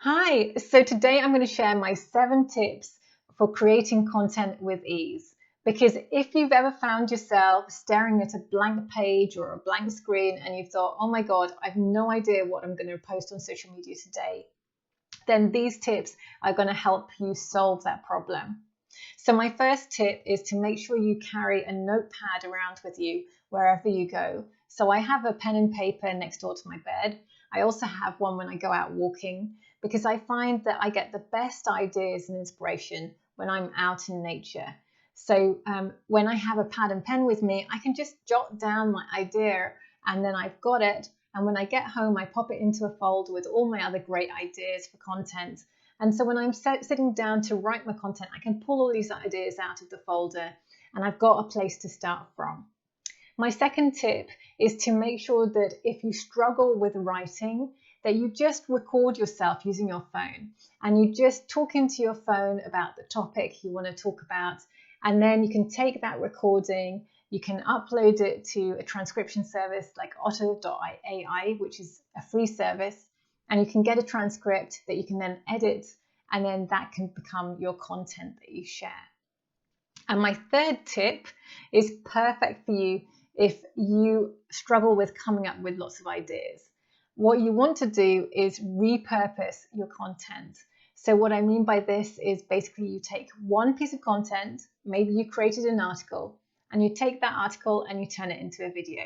Hi, so today I'm going to share my 7 tips for creating content with ease. Because if you've ever found yourself staring at a blank page or a blank screen and you've thought, oh my God, I've no idea what I'm going to post on social media today, then these tips are going to help you solve that problem. So my first tip is to make sure you carry a notepad around with you wherever you go. So I have a pen and paper next door to my bed. I also have one when I go out walking because I find that I get the best ideas and inspiration when I'm out in nature. So when I have a pad and pen with me, I can just jot down my idea and then I've got it. And when I get home, I pop it into a folder with all my other great ideas for content. And so when I'm sitting down to write my content, I can pull all these ideas out of the folder and I've got a place to start from. My second tip is to make sure that if you struggle with writing, that you just record yourself using your phone and you just talk into your phone about the topic you want to talk about. And then you can take that recording, you can upload it to a transcription service like otter.ai, which is a free service, and you can get a transcript that you can then edit, and then that can become your content that you share. And my third tip is perfect for you if you struggle with coming up with lots of ideas. What you want to do is repurpose your content. So what I mean by this is basically you take one piece of content, maybe you created an article, and you take that article and you turn it into a video.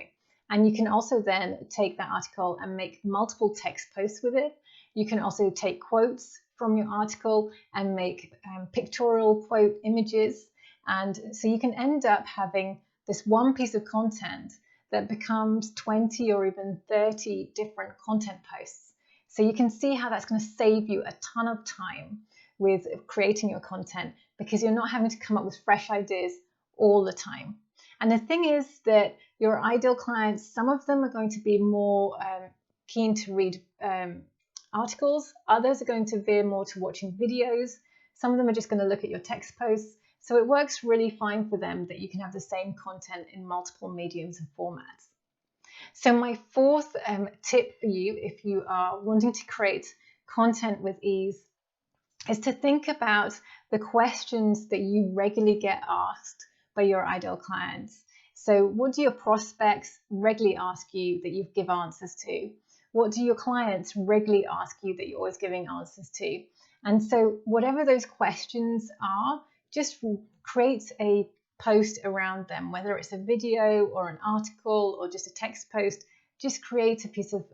And you can also then take that article and make multiple text posts with it. You can also take quotes from your article and make pictorial quote images. And so you can end up having this one piece of content that becomes 20 or even 30 different content posts. So you can see how that's going to save you a ton of time with creating your content because you're not having to come up with fresh ideas all the time. And the thing is that your ideal clients, some of them are going to be more keen to read articles, others are going to veer more to watching videos, some of them are just going to look at your text posts. So it works really fine for them that you can have the same content in multiple mediums and formats. So my fourth tip for you, if you are wanting to create content with ease, is to think about the questions that you regularly get asked by your ideal clients. So what do your prospects regularly ask you that you give answers to? What do your clients regularly ask you that you're always giving answers to? And so whatever those questions are, just create a post around them, whether it's a video or an article or just a text post. Just create a piece of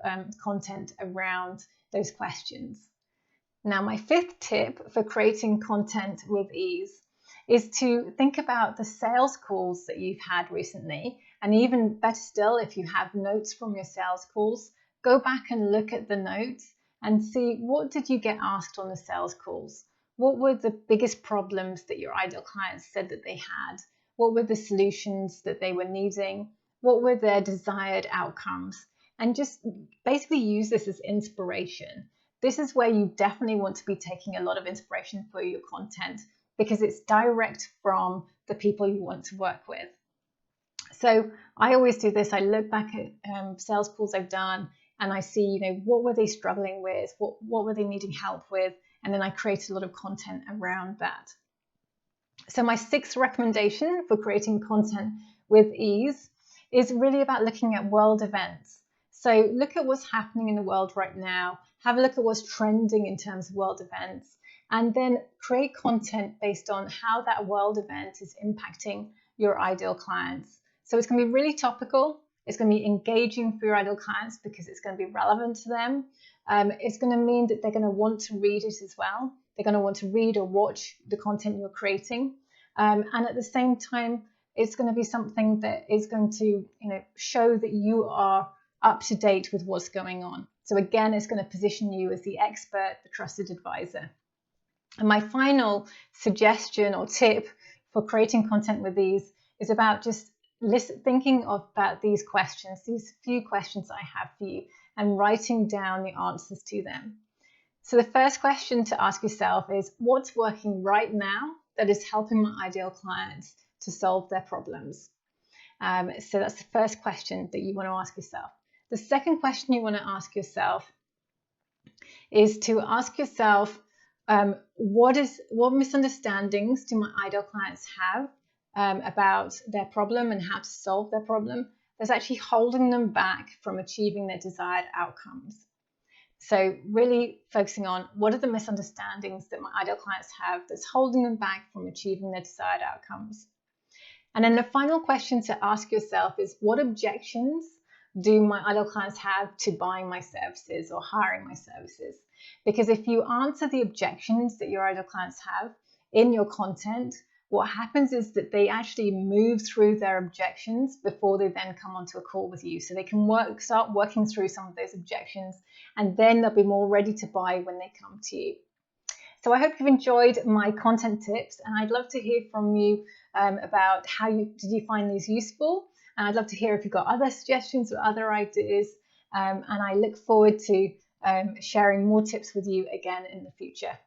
content around those questions. Now, my fifth tip for creating content with ease is to think about the sales calls that you've had recently. And even better still, if you have notes from your sales calls, go back and look at the notes and see what did you get asked on the sales calls? What were the biggest problems that your ideal clients said that they had? What were the solutions that they were needing? What were their desired outcomes? And just basically use this as inspiration. This is where you definitely want to be taking a lot of inspiration for your content because it's direct from the people you want to work with. So I always do this. I look back at sales calls I've done and I see, what were they struggling with? What were they needing help with? And then I create a lot of content around that. So my sixth recommendation for creating content with ease is really about looking at world events. So look at what's happening in the world right now. Have a look at what's trending in terms of world events, and then create content based on how that world event is impacting your ideal clients. So it's going to be really topical. It's going to be engaging for your ideal clients because it's going to be relevant to them. It's going to mean that they're going to want to read it as well. They're going to want to read or watch the content you're creating. And at the same time, it's going to be something that is going to show that you are up to date with what's going on. So again, it's going to position you as the expert, the trusted advisor. And my final suggestion or tip for creating content with these is about just thinking about these questions, these few questions I have for you, and writing down the answers to them. So the first question to ask yourself is, what's working right now that is helping my ideal clients to solve their problems? So that's the first question that you want to ask yourself. The second question you want to ask yourself is to ask yourself, what misunderstandings do my ideal clients have about their problem and how to solve their problem that's actually holding them back from achieving their desired outcomes. So really focusing on what are the misunderstandings that my ideal clients have that's holding them back from achieving their desired outcomes. And then the final question to ask yourself is, what objections do my ideal clients have to buying my services or hiring my services? Because if you answer the objections that your ideal clients have in your content, what happens is that they actually move through their objections before they then come onto a call with you. So they can start working through some of those objections, and then they'll be more ready to buy when they come to you. So I hope you've enjoyed my content tips, and I'd love to hear from you about did you find these useful? And I'd love to hear if you've got other suggestions or other ideas. And I look forward to sharing more tips with you again in the future.